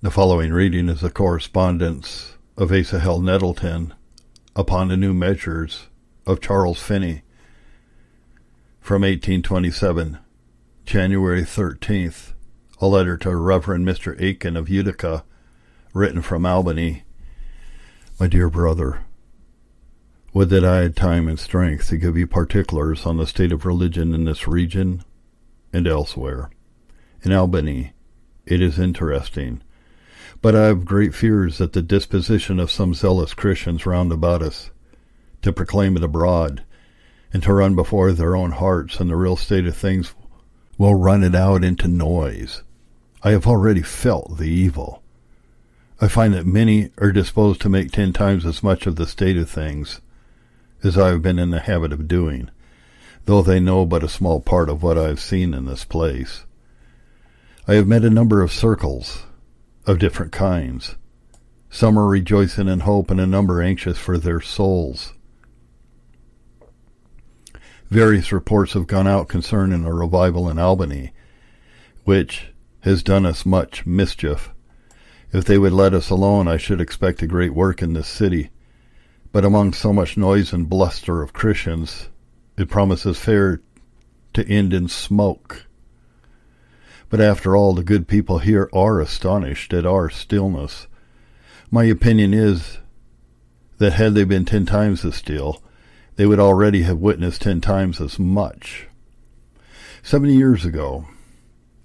The following reading is a correspondence of Asahel Nettleton upon the new measures of Charles Finney from 1827, January 13th, a letter to Reverend Mr. Aiken of Utica, written from Albany. My dear brother, would that I had time and strength to give you particulars on the state of religion in this region and elsewhere. In Albany, it is interesting, but I have great fears that the disposition of some zealous Christians round about us to proclaim it abroad and to run before their own hearts and the real state of things will run it out into noise. I have already felt the evil. I find that many are disposed to make 10 times as much of the state of things as I have been in the habit of doing, though they know but a small part of what I have seen in this place. I have met a number of circles of different kinds. Some are rejoicing in hope, and a number anxious for their souls. Various reports have gone out concerning a revival in Albany, which has done us much mischief. If they would let us alone, I should expect a great work in this city. But among so much noise and bluster of Christians, it promises fair to end in smoke. But after all, the good people here are astonished at our stillness. My opinion is that had they been 10 times as still, they would already have witnessed 10 times as much. 70 years ago,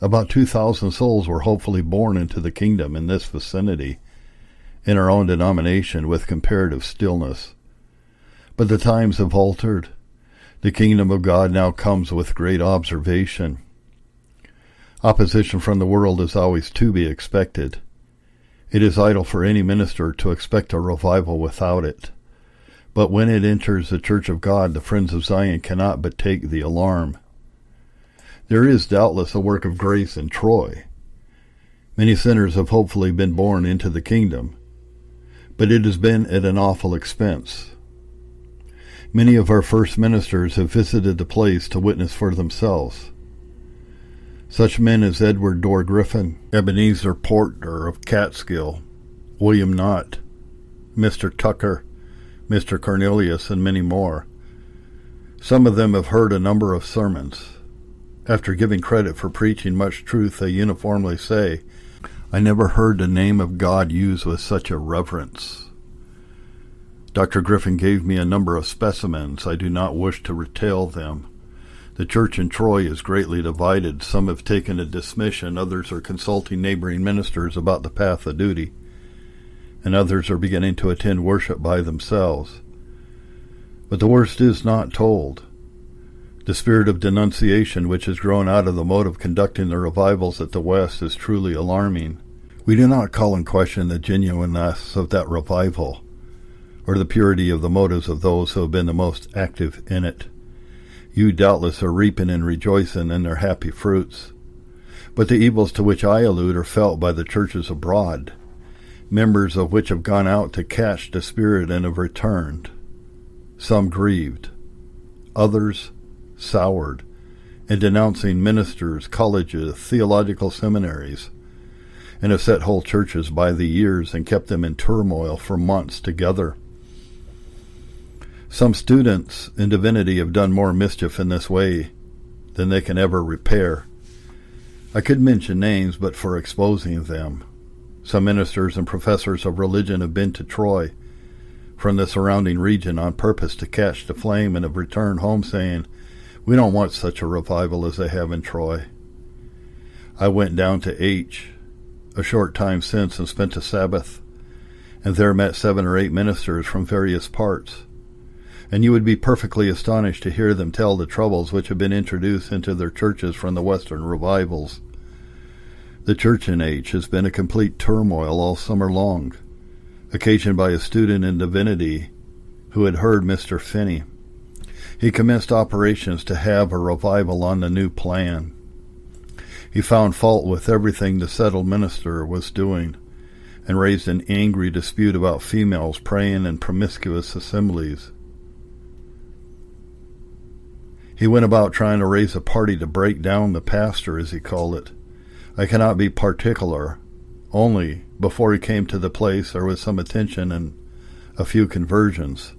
about 2,000 souls were hopefully born into the kingdom in this vicinity, in our own denomination, with comparative stillness. But the times have altered. The kingdom of God now comes with great observation. Opposition from the world is always to be expected. It is idle for any minister to expect a revival without it. But when it enters the church of God, the friends of Zion cannot but take the alarm. There is doubtless a work of grace in Troy. Many sinners have hopefully been born into the kingdom, but it has been at an awful expense. Many of our first ministers have visited the place to witness for themselves. Such men as Edward Dorr Griffin, Ebenezer Porter of Catskill, William Knott, Mr. Tucker, Mr. Cornelius, and many more. Some of them have heard a number of sermons. After giving credit for preaching much truth, they uniformly say, "I never heard the name of God used with such a reverence." Dr. Griffin gave me a number of specimens. I do not wish to retail them. The church in Troy is greatly divided. Some have taken a dismission, others are consulting neighboring ministers about the path of duty, and others are beginning to attend worship by themselves. But the worst is not told. The spirit of denunciation which has grown out of the mode of conducting the revivals at the West is truly alarming. We do not call in question the genuineness of that revival, or the purity of the motives of those who have been the most active in it. You doubtless are reaping and rejoicing in their happy fruits. But the evils to which I allude are felt by the churches abroad, members of which have gone out to catch the Spirit and have returned, some grieved, others soured, and denouncing ministers, colleges, theological seminaries, and have set whole churches by the ears and kept them in turmoil for months together. Some students in divinity have done more mischief in this way than they can ever repair. I could mention names, but for exposing them. Some ministers and professors of religion have been to Troy from the surrounding region on purpose to catch the flame, and have returned home saying, "We don't want such a revival as they have in Troy." I went down to H a short time since and spent a Sabbath, and there met 7 or 8 ministers from various parts. And you would be perfectly astonished to hear them tell the troubles which have been introduced into their churches from the Western revivals. The church in H has been a complete turmoil all summer long, occasioned by a student in divinity who had heard Mr. Finney. He commenced operations to have a revival on the new plan. He found fault with everything the settled minister was doing, and raised an angry dispute about females praying in promiscuous assemblies. He went about trying to raise a party to break down the pastor, as he called it. I cannot be particular only before he came to the place there was some attention and a few conversions,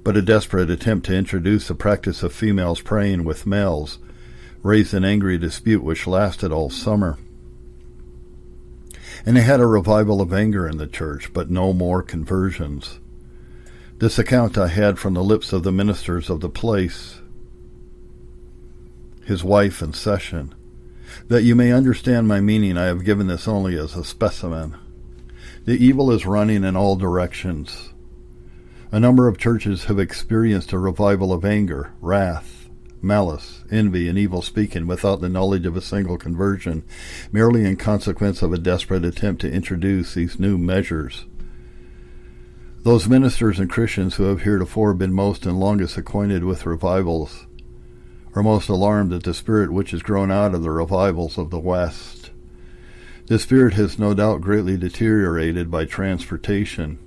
but a desperate attempt to introduce the practice of females praying with males raised an angry dispute which lasted all summer. And they had a revival of anger in the church, but no more conversions. This account I had from the lips of the ministers of the place, his wife in session. That you may understand my meaning, I have given this only as a specimen. The evil is running in all directions. A number of churches have experienced a revival of anger, wrath, malice, envy, and evil speaking without the knowledge of a single conversion, merely in consequence of a desperate attempt to introduce these new measures. Those ministers and Christians who have heretofore been most and longest acquainted with revivals are most alarmed at the spirit which has grown out of the revivals of the West. This spirit has no doubt greatly deteriorated by transportation.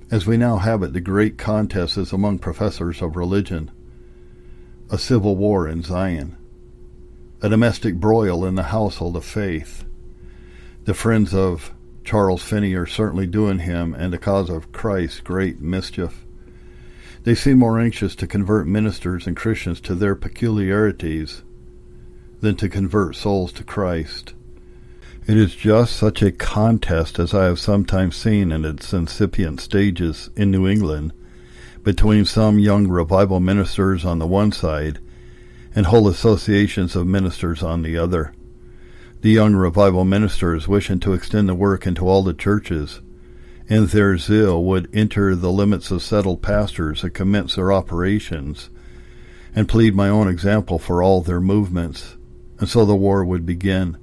As we now have it, the great contest is among professors of religion, a civil war in Zion, a domestic broil in the household of faith. The friends of Charles Finney are certainly doing him and the cause of Christ great mischief. They seem more anxious to convert ministers and Christians to their peculiarities than to convert souls to Christ. It is just such a contest as I have sometimes seen in its incipient stages in New England between some young revival ministers on the one side and whole associations of ministers on the other. The young revival ministers, wishing to extend the work into all the churches, in their zeal would enter the limits of settled pastors and commence their operations, and plead my own example for all their movements, and so the war would begin,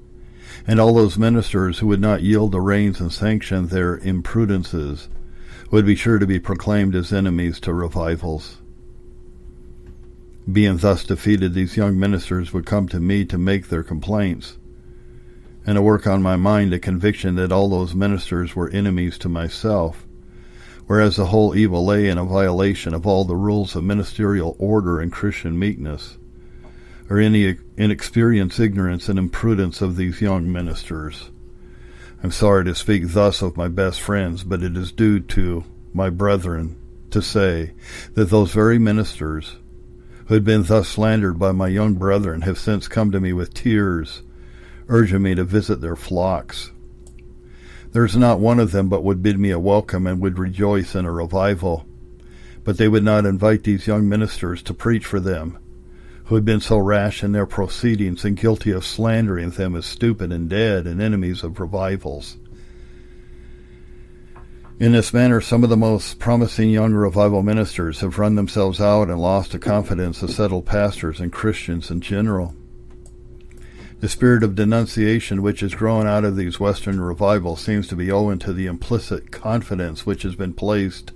and all those ministers who would not yield the reins and sanction their imprudences would be sure to be proclaimed as enemies to revivals. Being thus defeated, these young ministers would come to me to make their complaints, and to work on my mind a conviction that all those ministers were enemies to myself, whereas the whole evil lay in a violation of all the rules of ministerial order and Christian meekness, or any inexperienced ignorance and imprudence of these young ministers. I'm sorry to speak thus of my best friends, but it is due to my brethren to say that those very ministers who had been thus slandered by my young brethren have since come to me with tears, urging me to visit their flocks. There is not one of them but would bid me a welcome and would rejoice in a revival, but they would not invite these young ministers to preach for them, who had been so rash in their proceedings and guilty of slandering them as stupid and dead and enemies of revivals. In this manner, some of the most promising young revival ministers have run themselves out and lost the confidence of settled pastors and Christians in general. The spirit of denunciation which has grown out of these Western revivals seems to be owing to the implicit confidence which has been placed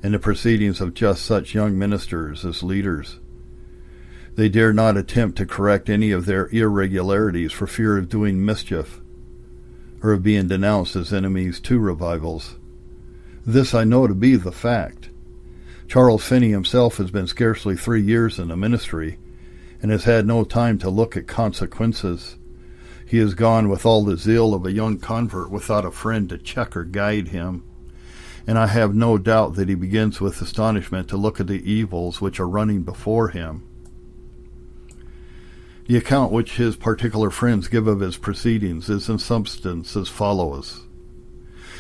in the proceedings of just such young ministers as leaders. They dare not attempt to correct any of their irregularities for fear of doing mischief, or of being denounced as enemies to revivals. This I know to be the fact. Charles Finney himself has been scarcely 3 years in the ministry, and has had no time to look at consequences. He has gone with all the zeal of a young convert without a friend to check or guide him, and I have no doubt that he begins with astonishment to look at the evils which are running before him. The account which his particular friends give of his proceedings is in substance as follows.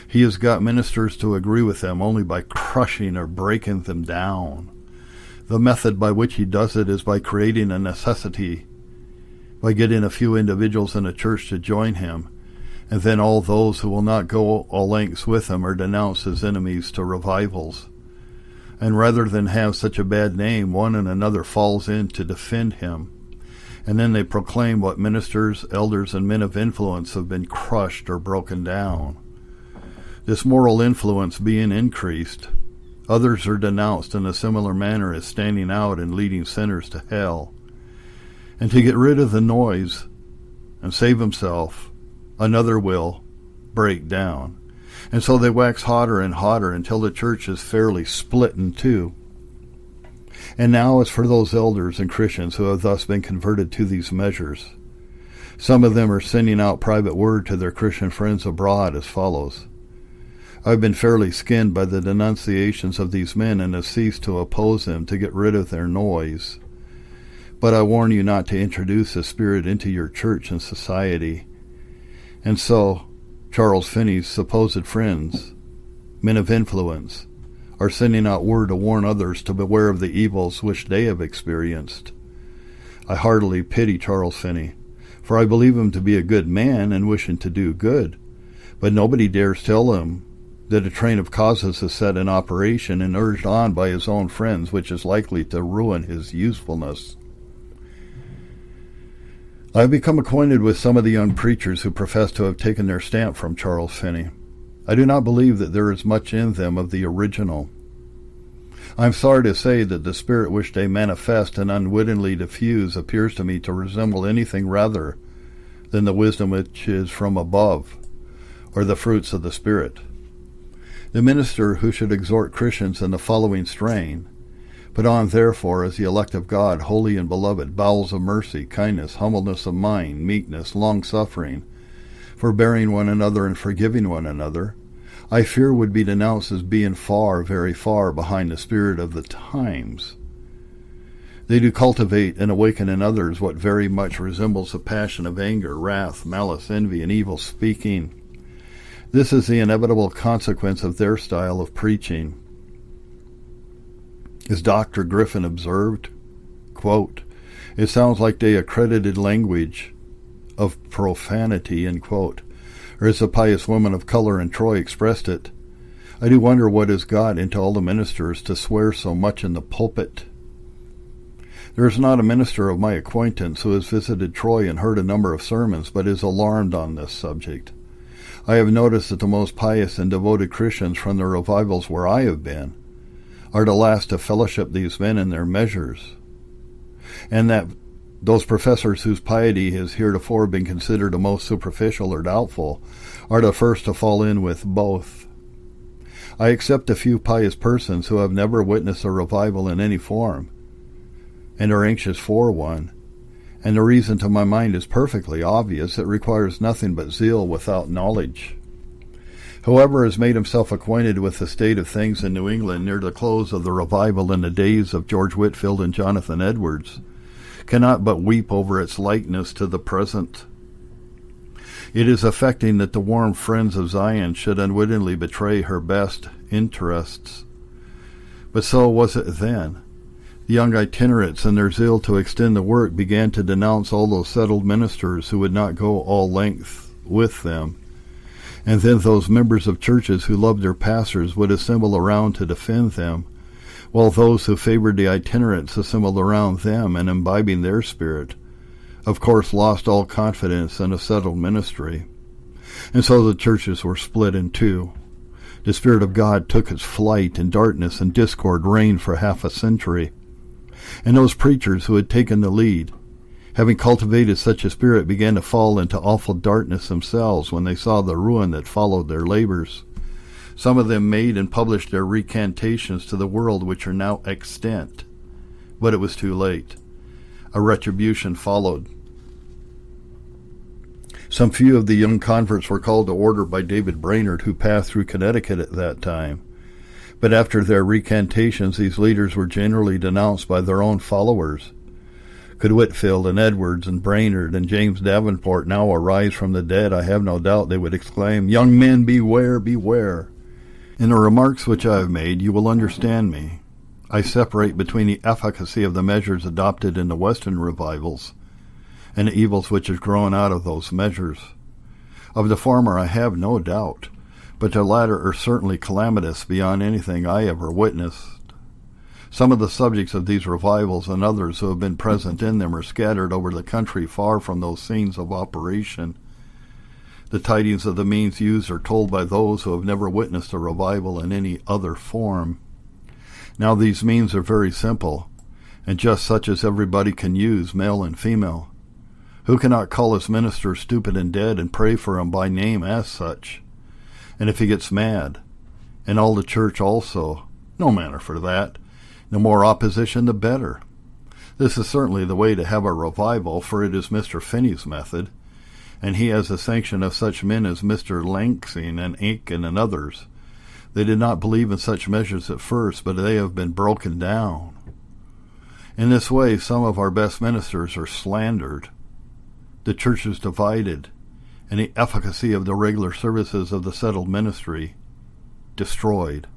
He has got ministers to agree with them only by crushing or breaking them down. The method by which he does it is by creating a necessity, by getting a few individuals in a church to join him, and then all those who will not go all lengths with him are denounced as enemies to revivals. And rather than have such a bad name, one and another falls in to defend him, and then they proclaim what ministers, elders, and men of influence have been crushed or broken down. This moral influence being increased, others are denounced in a similar manner as standing out and leading sinners to hell. And to get rid of the noise and save himself, another will break down. And so they wax hotter and hotter until the church is fairly split in two. And now as for those elders and Christians who have thus been converted to these measures, Some of them are sending out private word to their Christian friends abroad as follows. I've been fairly skinned by the denunciations of these men and have ceased to oppose them to get rid of their noise. But I warn you not to introduce the spirit into your church and society. And so, Charles Finney's supposed friends, men of influence, are sending out word to warn others to beware of the evils which they have experienced. I heartily pity Charles Finney, for I believe him to be a good man and wishing to do good, but nobody dares tell him that a train of causes is set in operation and urged on by his own friends, which is likely to ruin his usefulness. I have become acquainted with some of the young preachers who profess to have taken their stamp from Charles Finney. I do not believe that there is much in them of the original. I am sorry to say that the spirit which they manifest and unwittingly diffuse appears to me to resemble anything rather than the wisdom which is from above, or the fruits of the Spirit. The minister who should exhort Christians in the following strain, put on therefore as the elect of God, holy and beloved, bowels of mercy, kindness, humbleness of mind, meekness, long-suffering, forbearing one another and forgiving one another, I fear would be denounced as being far, very far behind the spirit of the times. They do cultivate and awaken in others what very much resembles the passion of anger, wrath, malice, envy, and evil speaking. This is the inevitable consequence of their style of preaching. As Dr. Griffin observed, quote, it sounds like the accredited language of profanity, end quote, or as a pious woman of color in Troy expressed it, I do wonder what has got into all the ministers to swear so much in the pulpit. There is not a minister of my acquaintance who has visited Troy and heard a number of sermons, but is alarmed on this subject. I have noticed that the most pious and devoted Christians from the revivals where I have been are the last to fellowship these men in their measures, and that those professors whose piety has heretofore been considered the most superficial or doubtful are the first to fall in with both. I accept a few pious persons who have never witnessed a revival in any form, and are anxious for one, and the reason to my mind is perfectly obvious. It requires nothing but zeal without knowledge. Whoever has made himself acquainted with the state of things in New England near the close of the revival in the days of George Whitefield and Jonathan Edwards cannot but weep over its likeness to the present. It is affecting that the warm friends of Zion should unwittingly betray her best interests. But so was it then. The young itinerants, in their zeal to extend the work, began to denounce all those settled ministers who would not go all length with them. And then those members of churches who loved their pastors would assemble around to defend them, while those who favored the itinerants assembled around them and, imbibing their spirit, of course lost all confidence in a settled ministry. And so the churches were split in two. The Spirit of God took its flight, and darkness and discord reigned for half a century. And those preachers who had taken the lead, having cultivated such a spirit, began to fall into awful darkness themselves when they saw the ruin that followed their labors. Some of them made and published their recantations to the world, which are now extant. But it was too late. A retribution followed. Some few of the young converts were called to order by David Brainerd, who passed through Connecticut at that time. But after their recantations, these leaders were generally denounced by their own followers. Could Whitefield and Edwards and Brainerd and James Davenport now arise from the dead, I have no doubt they would exclaim, "Young men, beware, beware." In the remarks which I have made, you will understand me. I separate between the efficacy of the measures adopted in the Western revivals and the evils which have grown out of those measures. Of the former I have no doubt, but the latter are certainly calamitous beyond anything I ever witnessed. Some of the subjects of these revivals and others who have been present in them are scattered over the country far from those scenes of operation. The tidings of the means used are told by those who have never witnessed a revival in any other form. Now these means are very simple, and just such as everybody can use, male and female. Who cannot call his minister stupid and dead and pray for him by name as such? And if he gets mad, and all the church also, no matter for that. The more opposition, the better. This is certainly the way to have a revival, for it is Mr. Finney's method, and he has the sanction of such men as Mr. Langsing and Aiken and others. They did not believe in such measures at first, but they have been broken down. In this way, some of our best ministers are slandered, the church is divided, and the efficacy of the regular services of the settled ministry destroyed,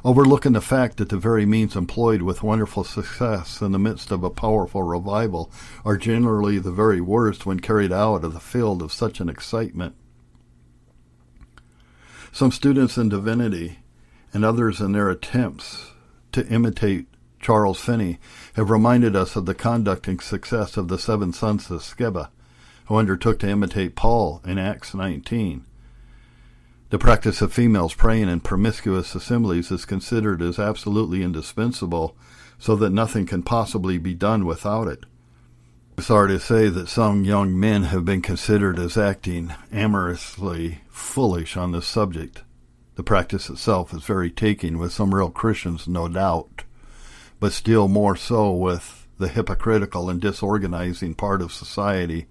overlooking the fact that the very means employed with wonderful success in the midst of a powerful revival are generally the very worst when carried out of the field of such an excitement. Some students in divinity and others in their attempts to imitate Charles Finney have reminded us of the conduct and success of the 7 sons of Sceva, who undertook to imitate Paul in Acts 19. The practice of females praying in promiscuous assemblies is considered as absolutely indispensable, so that nothing can possibly be done without it. Sorry to say that some young men have been considered as acting amorously foolish on this subject. The practice itself is very taking with some real Christians, no doubt, but still more so with the hypocritical and disorganizing part of society.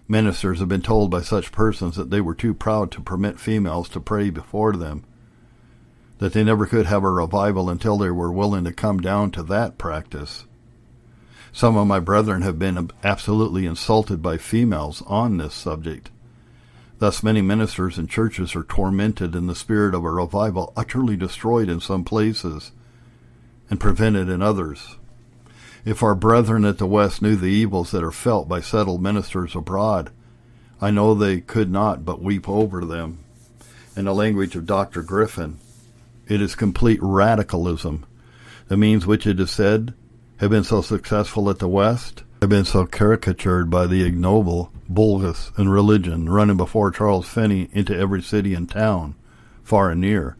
Ministers have been told by such persons that they were too proud to permit females to pray before them, that they never could have a revival until they were willing to come down to that practice. Some of my brethren have been absolutely insulted by females on this subject. Thus many ministers and churches are tormented in the spirit of a revival utterly destroyed in some places and prevented in others. If our brethren at the West knew the evils that are felt by settled ministers abroad, I know they could not but weep over them. In the language of Dr. Griffin, it is complete radicalism. The means which it is said have been so successful at the West have been so caricatured by the ignoble boldness and religion running before Charles Finney into every city and town, far and near,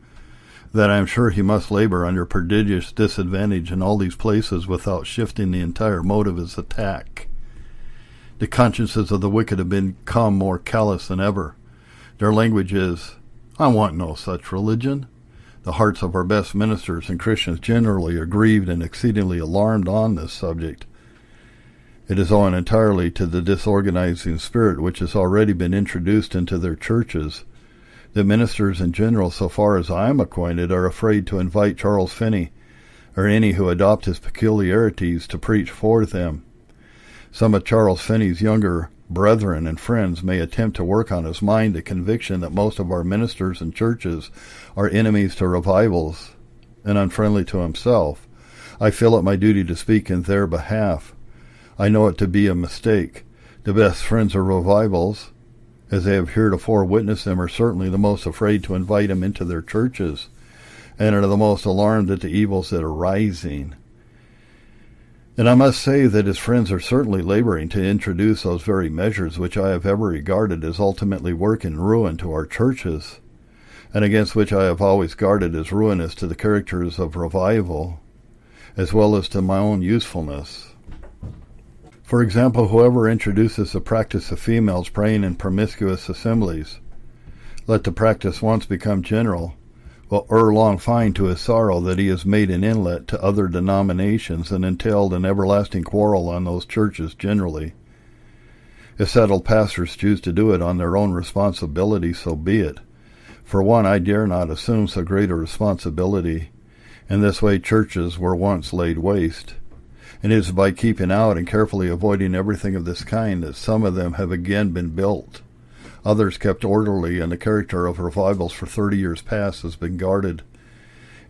that I am sure he must labor under prodigious disadvantage in all these places without shifting the entire mode of his attack. The consciences of the wicked have become more callous than ever. Their language is, "I want no such religion." The hearts of our best ministers and Christians generally are grieved and exceedingly alarmed on this subject. It is owing entirely to the disorganizing spirit which has already been introduced into their churches. The ministers in general, so far as I am acquainted, are afraid to invite Charles Finney, or any who adopt his peculiarities, to preach for them. Some of Charles Finney's younger brethren and friends may attempt to work on his mind the conviction that most of our ministers and churches are enemies to revivals and unfriendly to himself. I feel it my duty to speak in their behalf. I know it to be a mistake. The best friends of revivals, as they have heretofore witnessed them, are certainly the most afraid to invite him into their churches, and are the most alarmed at the evils that are rising. And I must say that his friends are certainly laboring to introduce those very measures which I have ever regarded as ultimately working ruin to our churches, and against which I have always guarded as ruinous to the characters of revival, as well as to my own usefulness. For example, whoever introduces the practice of females praying in promiscuous assemblies, let the practice once become general, will ere long find to his sorrow that he has made an inlet to other denominations and entailed an everlasting quarrel on those churches generally. If settled pastors choose to do it on their own responsibility, so be it. For one, I dare not assume so great a responsibility. In this way churches were once laid waste. And it is by keeping out and carefully avoiding everything of this kind that some of them have again been built. Others kept orderly, and the character of revivals for 30 years past has been guarded.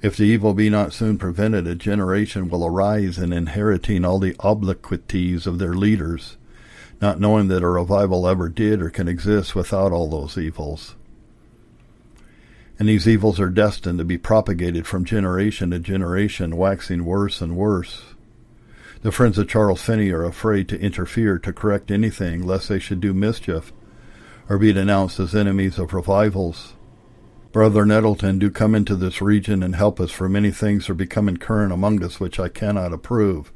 If the evil be not soon prevented, a generation will arise in inheriting all the obliquities of their leaders, not knowing that a revival ever did or can exist without all those evils. And these evils are destined to be propagated from generation to generation, waxing worse and worse. The friends of Charles Finney are afraid to interfere to correct anything, lest they should do mischief, or be denounced as enemies of revivals. Brother Nettleton, do come into this region and help us, for many things are becoming current among us which I cannot approve,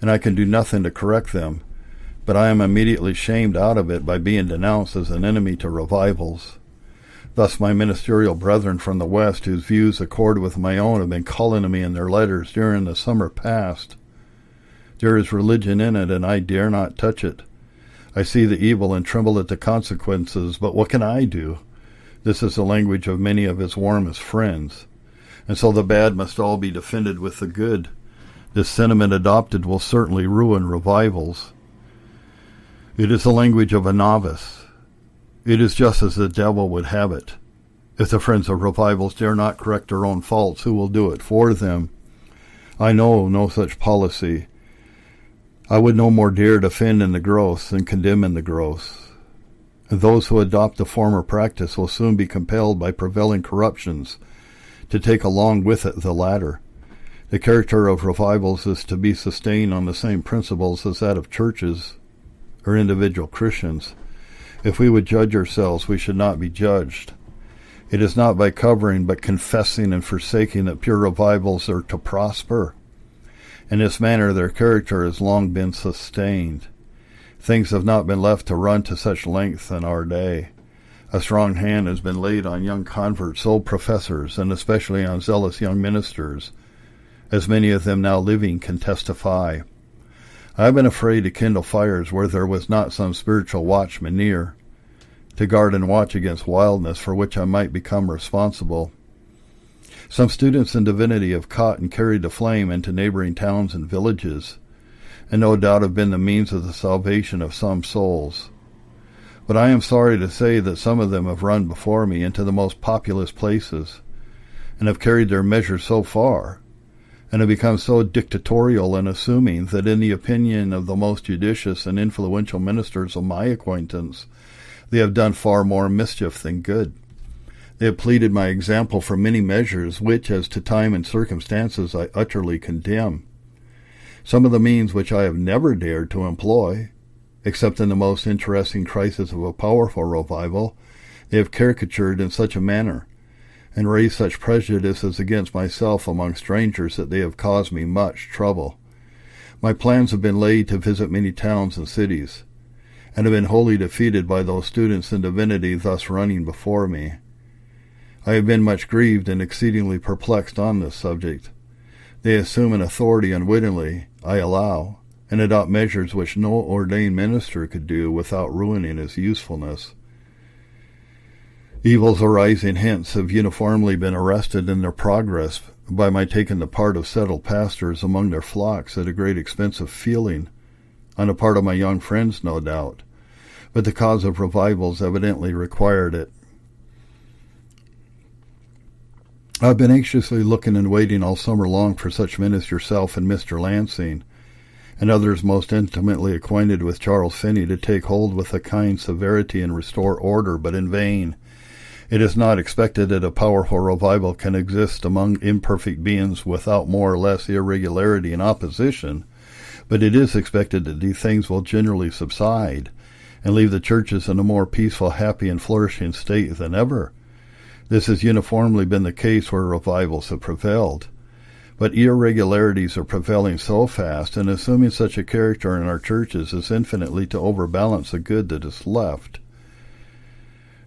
and I can do nothing to correct them, but I am immediately shamed out of it by being denounced as an enemy to revivals. Thus my ministerial brethren from the West, whose views accord with my own, have been calling to me in their letters during the summer past. There is religion in it, and I dare not touch it. I see the evil and tremble at the consequences, but what can I do? This is the language of many of his warmest friends. And so the bad must all be defended with the good. This sentiment adopted will certainly ruin revivals. It is the language of a novice. It is just as the devil would have it. If the friends of revivals dare not correct their own faults, who will do it for them? I know no such policy. I would no more dare defend in the gross than condemn in the gross. And those who adopt the former practice will soon be compelled by prevailing corruptions to take along with it the latter. The character of revivals is to be sustained on the same principles as that of churches or individual Christians. If we would judge ourselves, we should not be judged. It is not by covering but confessing and forsaking that pure revivals are to prosper. In this manner their character has long been sustained. Things have not been left to run to such length in our day. A strong hand has been laid on young converts, old professors, and especially on zealous young ministers, as many of them now living can testify. I have been afraid to kindle fires where there was not some spiritual watchman near, to guard and watch against wildness for which I might become responsible. Some students in divinity have caught and carried the flame into neighboring towns and villages, and no doubt have been the means of the salvation of some souls. But I am sorry to say that some of them have run before me into the most populous places, and have carried their measures so far, and have become so dictatorial and assuming that in the opinion of the most judicious and influential ministers of my acquaintance, they have done far more mischief than good. They have pleaded my example for many measures which, as to time and circumstances, I utterly condemn. Some of the means which I have never dared to employ, except in the most interesting crisis of a powerful revival, they have caricatured in such a manner, and raised such prejudices against myself among strangers that they have caused me much trouble. My plans have been laid to visit many towns and cities, and have been wholly defeated by those students in divinity thus running before me. I have been much grieved and exceedingly perplexed on this subject. They assume an authority unwittingly, I allow, and adopt measures which no ordained minister could do without ruining his usefulness. Evils arising hence have uniformly been arrested in their progress by my taking the part of settled pastors among their flocks at a great expense of feeling, on the part of my young friends, no doubt, but the cause of revivals evidently required it. I have been anxiously looking and waiting all summer long for such men as yourself and Mr. Lansing, and others most intimately acquainted with Charles Finney, to take hold with a kind severity and restore order, but in vain. It is not expected that a powerful revival can exist among imperfect beings without more or less irregularity and opposition, but it is expected that these things will generally subside, and leave the churches in a more peaceful, happy, and flourishing state than ever. This has uniformly been the case where revivals have prevailed. But irregularities are prevailing so fast, and assuming such a character in our churches is infinitely to overbalance the good that is left.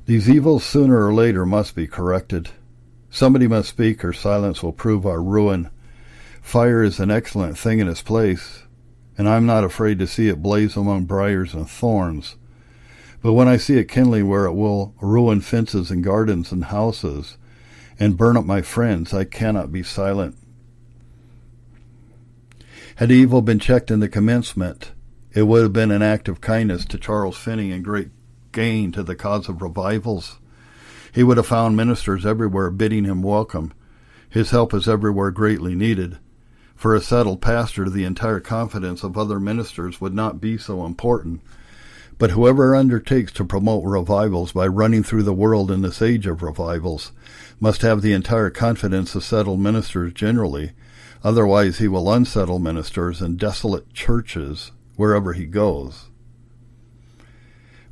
These evils sooner or later must be corrected. Somebody must speak, or silence will prove our ruin. Fire is an excellent thing in its place, and I am not afraid to see it blaze among briars and thorns. But when I see it kindling where it will ruin fences and gardens and houses, and burn up my friends, I cannot be silent. Had evil been checked in the commencement, it would have been an act of kindness to Charles Finney and great gain to the cause of revivals. He would have found ministers everywhere bidding him welcome. His help is everywhere greatly needed. For a settled pastor, the entire confidence of other ministers would not be so important. But whoever undertakes to promote revivals by running through the world in this age of revivals must have the entire confidence of settled ministers generally. Otherwise he will unsettle ministers in desolate churches wherever he goes.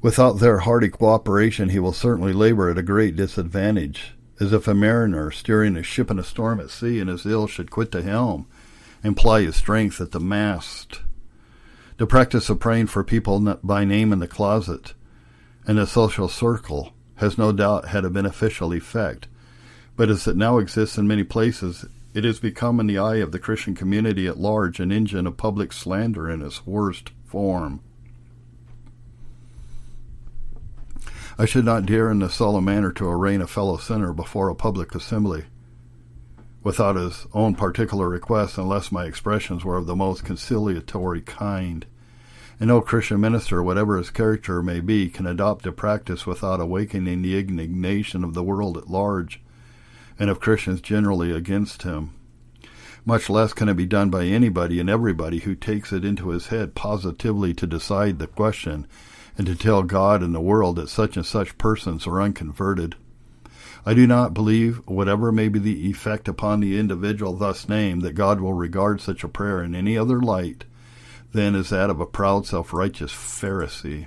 Without their hearty cooperation he will certainly labor at a great disadvantage, as if a mariner steering a ship in a storm at sea and his ill should quit the helm and ply his strength at the mast. The practice of praying for people by name in the closet and the social circle has no doubt had a beneficial effect, but as it now exists in many places, it has become in the eye of the Christian community at large an engine of public slander in its worst form. I should not dare in this solemn manner to arraign a fellow sinner before a public assembly, without his own particular request, unless my expressions were of the most conciliatory kind. And no Christian minister, whatever his character may be, can adopt a practice without awakening the indignation of the world at large, and of Christians generally against him. Much less can it be done by anybody and everybody who takes it into his head positively to decide the question, and to tell God and the world that such and such persons are unconverted. I do not believe, whatever may be the effect upon the individual thus named, that God will regard such a prayer in any other light than as that of a proud, self-righteous Pharisee.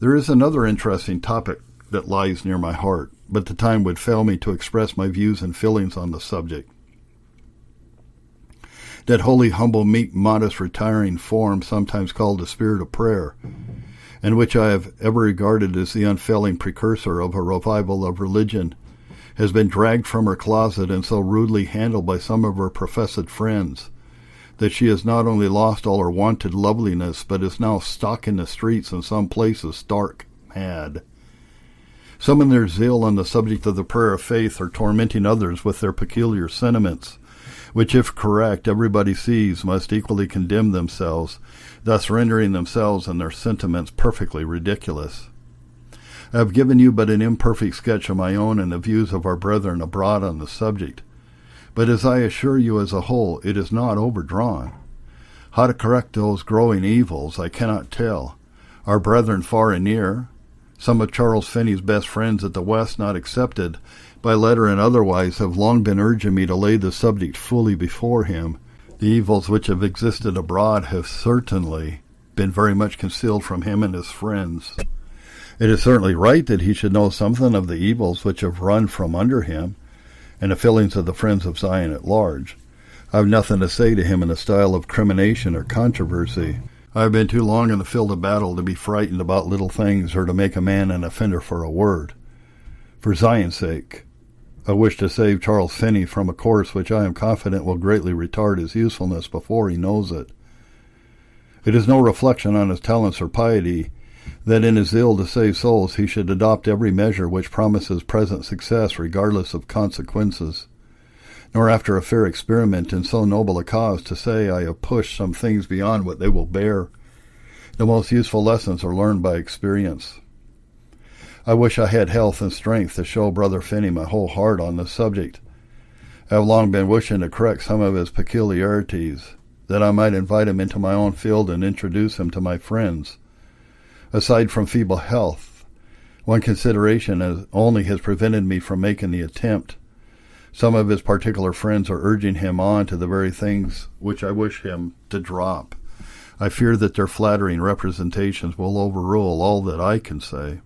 There is another interesting topic that lies near my heart, but the time would fail me to express my views and feelings on the subject. That holy, humble, meek, modest, retiring form, sometimes called the spirit of prayer, and which I have ever regarded as the unfailing precursor of a revival of religion, has been dragged from her closet and so rudely handled by some of her professed friends, that she has not only lost all her wonted loveliness, but is now stalking the streets in some places stark mad. Some in their zeal on the subject of the prayer of faith are tormenting others with their peculiar sentiments, which, if correct, everybody sees must equally condemn themselves, thus rendering themselves and their sentiments perfectly ridiculous. I have given you but an imperfect sketch of my own and the views of our brethren abroad on the subject, but as I assure you as a whole, it is not overdrawn. How to correct those growing evils I cannot tell. Our brethren far and near, some of Charles Finney's best friends at the West not excepted, by letter and otherwise, have long been urging me to lay the subject fully before him. The evils which have existed abroad have certainly been very much concealed from him and his friends. It is certainly right that he should know something of the evils which have run from under him, and the feelings of the friends of Zion at large. I have nothing to say to him in the style of crimination or controversy. I have been too long in the field of battle to be frightened about little things or to make a man an offender for a word. For Zion's sake, I wish to save Charles Finney from a course which I am confident will greatly retard his usefulness before he knows it. It is no reflection on his talents or piety that in his zeal to save souls he should adopt every measure which promises present success regardless of consequences, nor after a fair experiment in so noble a cause to say I have pushed some things beyond what they will bear. The most useful lessons are learned by experience. I wish I had health and strength to show Brother Finney my whole heart on this subject. I have long been wishing to correct some of his peculiarities, that I might invite him into my own field and introduce him to my friends. Aside from feeble health, one consideration only has prevented me from making the attempt. Some of his particular friends are urging him on to the very things which I wish him to drop. I fear that their flattering representations will overrule all that I can say.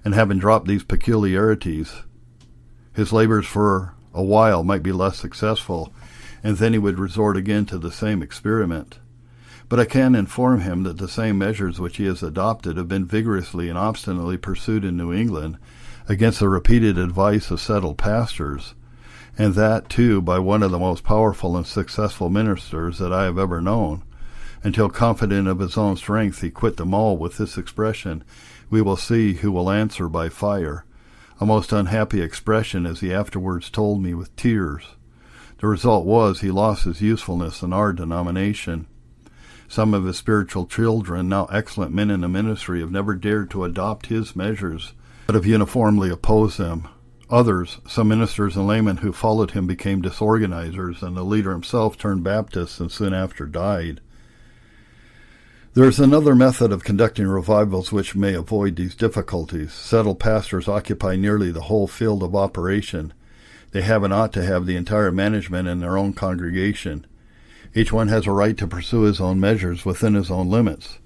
And having dropped these peculiarities, his labors for a while might be less successful, and then he would resort again to the same experiment. But I can inform him that the same measures which he has adopted have been vigorously and obstinately pursued in New England against the repeated advice of settled pastors, and that, too, by one of the most powerful and successful ministers that I have ever known, until confident of his own strength he quit them all with this expression, "We will see who will answer by fire," a most unhappy expression, as he afterwards told me with tears. The result was he lost his usefulness in our denomination. Some of his spiritual children, now excellent men in the ministry, have never dared to adopt his measures, but have uniformly opposed them. Others, some ministers and laymen who followed him, became disorganizers, and the leader himself turned Baptist and soon after died. There is another method of conducting revivals which may avoid these difficulties. Settled pastors occupy nearly the whole field of operation. They have and ought to have the entire management in their own congregation. Each one has a right to pursue his own measures within his own limits,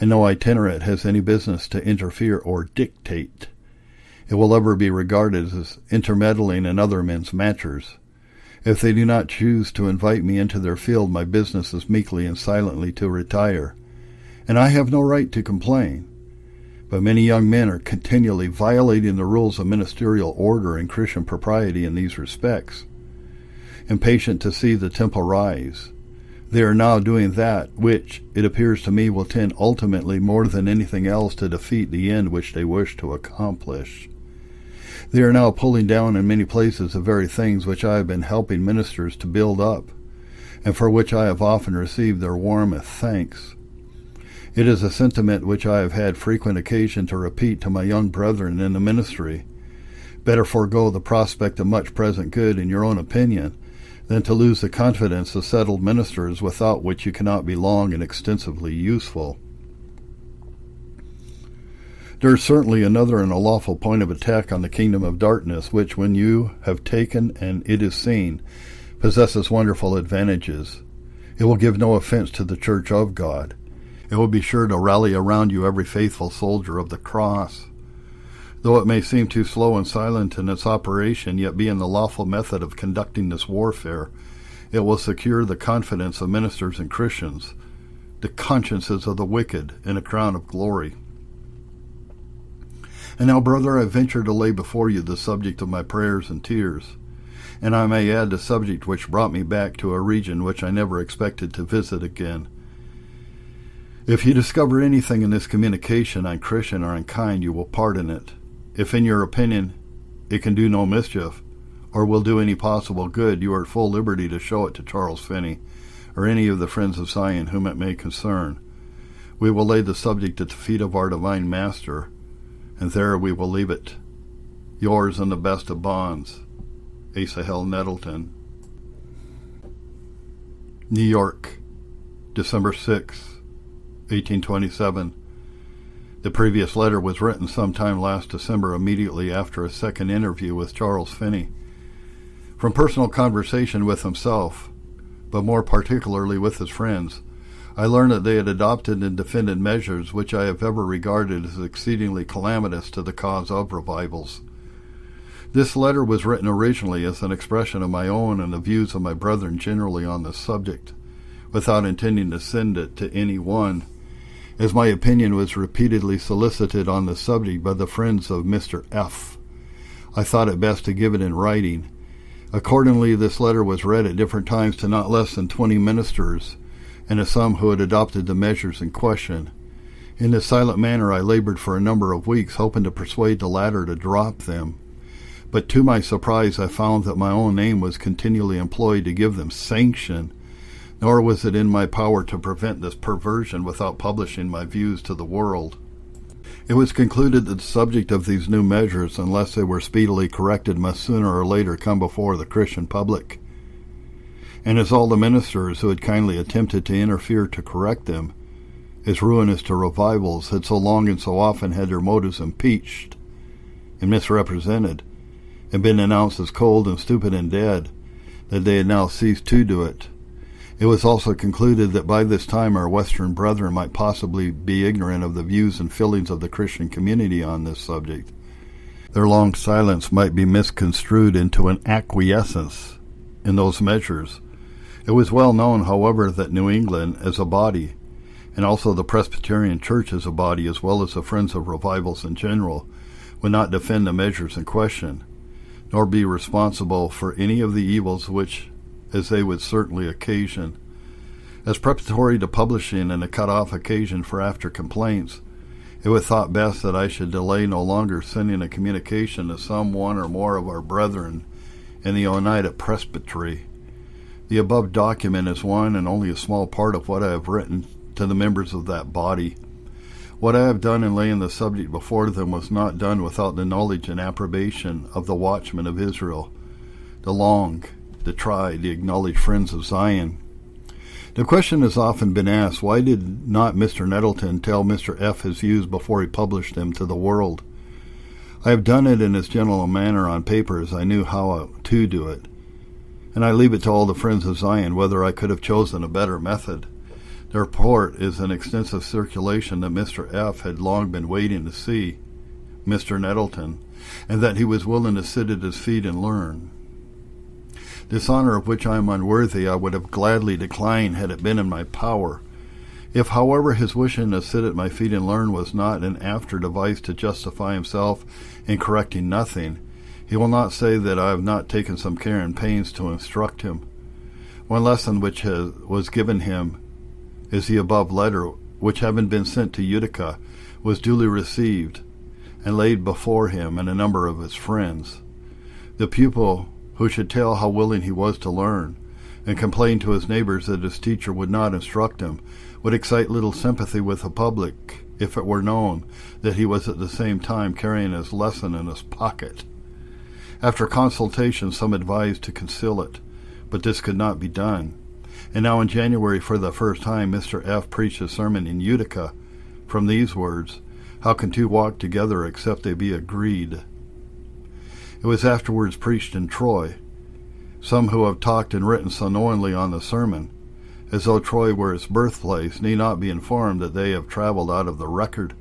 and no itinerant has any business to interfere or dictate. It will ever be regarded as intermeddling in other men's matters. If they do not choose to invite me into their field, my business is meekly and silently to retire, and I have no right to complain. But many young men are continually violating the rules of ministerial order and Christian propriety in these respects. Impatient to see the temple rise, They are now doing that which, it appears to me, will tend ultimately more than anything else to defeat the end which they wish to accomplish. They are now pulling down in many places the very things which I have been helping ministers to build up, and for which I have often received their warmest thanks. It is a sentiment which I have had frequent occasion to repeat to my young brethren in the ministry. Better forego the prospect of much present good in your own opinion, than to lose the confidence of settled ministers without which you cannot be long and extensively useful. There is certainly another and a lawful point of attack on the kingdom of darkness, which, when you have taken and it is seen, possesses wonderful advantages. It will give no offense to the church of God. It will be sure to rally around you every faithful soldier of the cross. Though it may seem too slow and silent in its operation, yet being the lawful method of conducting this warfare, it will secure the confidence of ministers and Christians, the consciences of the wicked, and a crown of glory. And now, brother, I venture to lay before you the subject of my prayers and tears, and I may add the subject which brought me back to a region which I never expected to visit again. If you discover anything in this communication unchristian or unkind, you will pardon it. If in your opinion it can do no mischief, or will do any possible good, you are at full liberty to show it to Charles Finney, or any of the friends of Zion whom it may concern. We will lay the subject at the feet of our divine Master, and there we will leave it. Yours in the best of bonds, Asahel Nettleton. New York, December 6, 1827. The previous letter was written sometime last December, immediately after a second interview with Charles Finney. From personal conversation with himself, but more particularly with his friends, I learned that they had adopted and defended measures which I have ever regarded as exceedingly calamitous to the cause of revivals. This letter was written originally as an expression of my own and the views of my brethren generally on this subject, without intending to send it to any one, as my opinion was repeatedly solicited on the subject by the friends of Mr. F. I thought it best to give it in writing. Accordingly, this letter was read at different times to not less than 20 ministers, and to some who had adopted the measures in question. In this silent manner I labored for a number of weeks, hoping to persuade the latter to drop them. But to my surprise I found that my own name was continually employed to give them sanction, nor was it in my power to prevent this perversion without publishing my views to the world. It was concluded that the subject of these new measures, unless they were speedily corrected, must sooner or later come before the Christian public. And as all the ministers who had kindly attempted to interfere to correct them, as ruinous to revivals, had so long and so often had their motives impeached and misrepresented, and been announced as cold and stupid and dead, that they had now ceased to do it. It was also concluded that by this time our Western brethren might possibly be ignorant of the views and feelings of the Christian community on this subject. Their long silence might be misconstrued into an acquiescence in those measures. It was well known, however, that New England as a body, and also the Presbyterian Church as a body, as well as the Friends of Revivals in general, would not defend the measures in question, nor be responsible for any of the evils which as they would certainly occasion. As preparatory to publishing and a cut-off occasion for after complaints, it was thought best that I should delay no longer sending a communication to some one or more of our brethren in the Oneida Presbytery. The above document is one and only a small part of what I have written to the members of that body. What I have done in laying the subject before them was not done without the knowledge and approbation of the watchmen of Israel, the long, the tried, the acknowledged friends of Zion. The question has often been asked, why did not Mr. Nettleton tell Mr. F. his views before he published them to the world? I have done it in as gentle a manner on paper as I knew how to do it, and I leave it to all the friends of Zion whether I could have chosen a better method. The report is in extensive circulation that Mr. F. had long been waiting to see Mr. Nettleton, and that he was willing to sit at his feet and learn. This honor of which I am unworthy I would have gladly declined had it been in my power. If, however, his wishing to sit at my feet and learn was not an after device to justify himself in correcting nothing, he will not say that I have not taken some care and pains to instruct him. One lesson which was given him is the above letter, which having been sent to Utica, was duly received and laid before him and a number of his friends. The pupil, who should tell how willing he was to learn, and complain to his neighbors that his teacher would not instruct him, would excite little sympathy with the public if it were known that he was at the same time carrying his lesson in his pocket. After consultation, some advised to conceal it, but this could not be done. And now in January, for the first time, Mr. F. preached a sermon in Utica from these words, "How can two walk together except they be agreed?" It was afterwards preached in Troy. Some who have talked and written so knowingly on the sermon, as though Troy were its birthplace, need not be informed that they have traveled out of the record.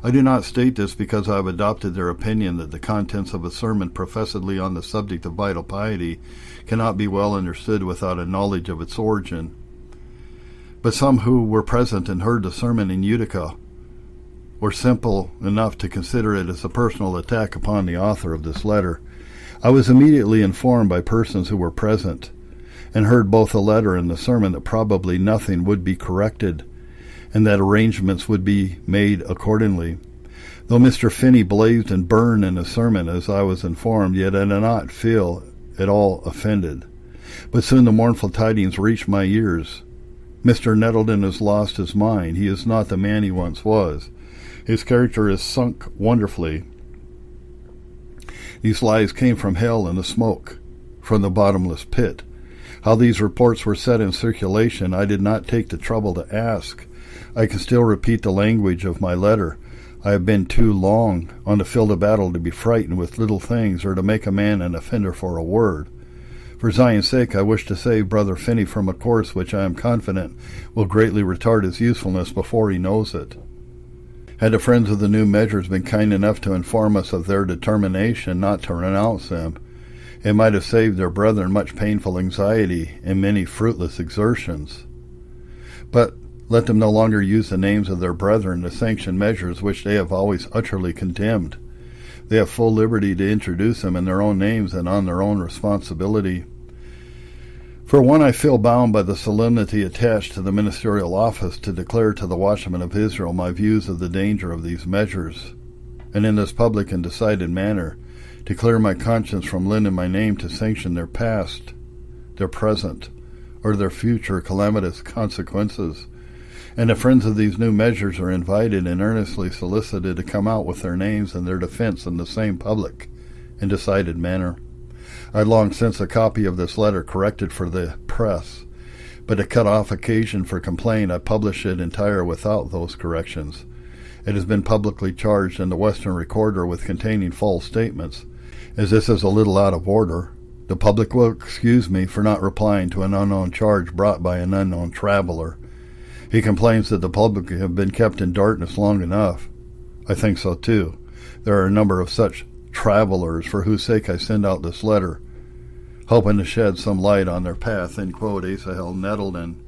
I do not state this because I have adopted their opinion that the contents of a sermon professedly on the subject of vital piety cannot be well understood without a knowledge of its origin. But some who were present and heard the sermon in Utica were simple enough to consider it as a personal attack upon the author of this letter. I was immediately informed by persons who were present and heard both the letter and the sermon that probably nothing would be corrected and that arrangements would be made accordingly. Though Mr. Finney blazed and burned in the sermon, as I was informed, yet I did not feel at all offended. But soon the mournful tidings reached my ears. Mr. Nettleton has lost his mind. He is not the man he once was. His character is sunk wonderfully. These lies came from hell and the smoke, from the bottomless pit. How these reports were set in circulation, I did not take the trouble to ask. I can still repeat the language of my letter. I have been too long on the field of battle to be frightened with little things or to make a man an offender for a word. For Zion's sake, I wish to save Brother Finney from a course which I am confident will greatly retard his usefulness before he knows it. Had the friends of the new measures been kind enough to inform us of their determination not to renounce them, it might have saved their brethren much painful anxiety and many fruitless exertions. But let them no longer use the names of their brethren to sanction measures which they have always utterly condemned. They have full liberty to introduce them in their own names and on their own responsibility. For one, I feel bound by the solemnity attached to the ministerial office to declare to the watchmen of Israel my views of the danger of these measures, and in this public and decided manner to clear my conscience from lending my name to sanction their past, their present, or their future calamitous consequences. And the friends of these new measures are invited and earnestly solicited to come out with their names and their defense in the same public and decided manner. I had long since a copy of this letter corrected for the press, but to cut off occasion for complaint, I published it entire without those corrections. It has been publicly charged in the Western Recorder with containing false statements. As this is a little out of order, the public will excuse me for not replying to an unknown charge brought by an unknown traveler. He complains that the public have been kept in darkness long enough. I think so too. There are a number of such travelers for whose sake I send out this letter, hoping to shed some light on their path. End quote. Asahel, Nettleton.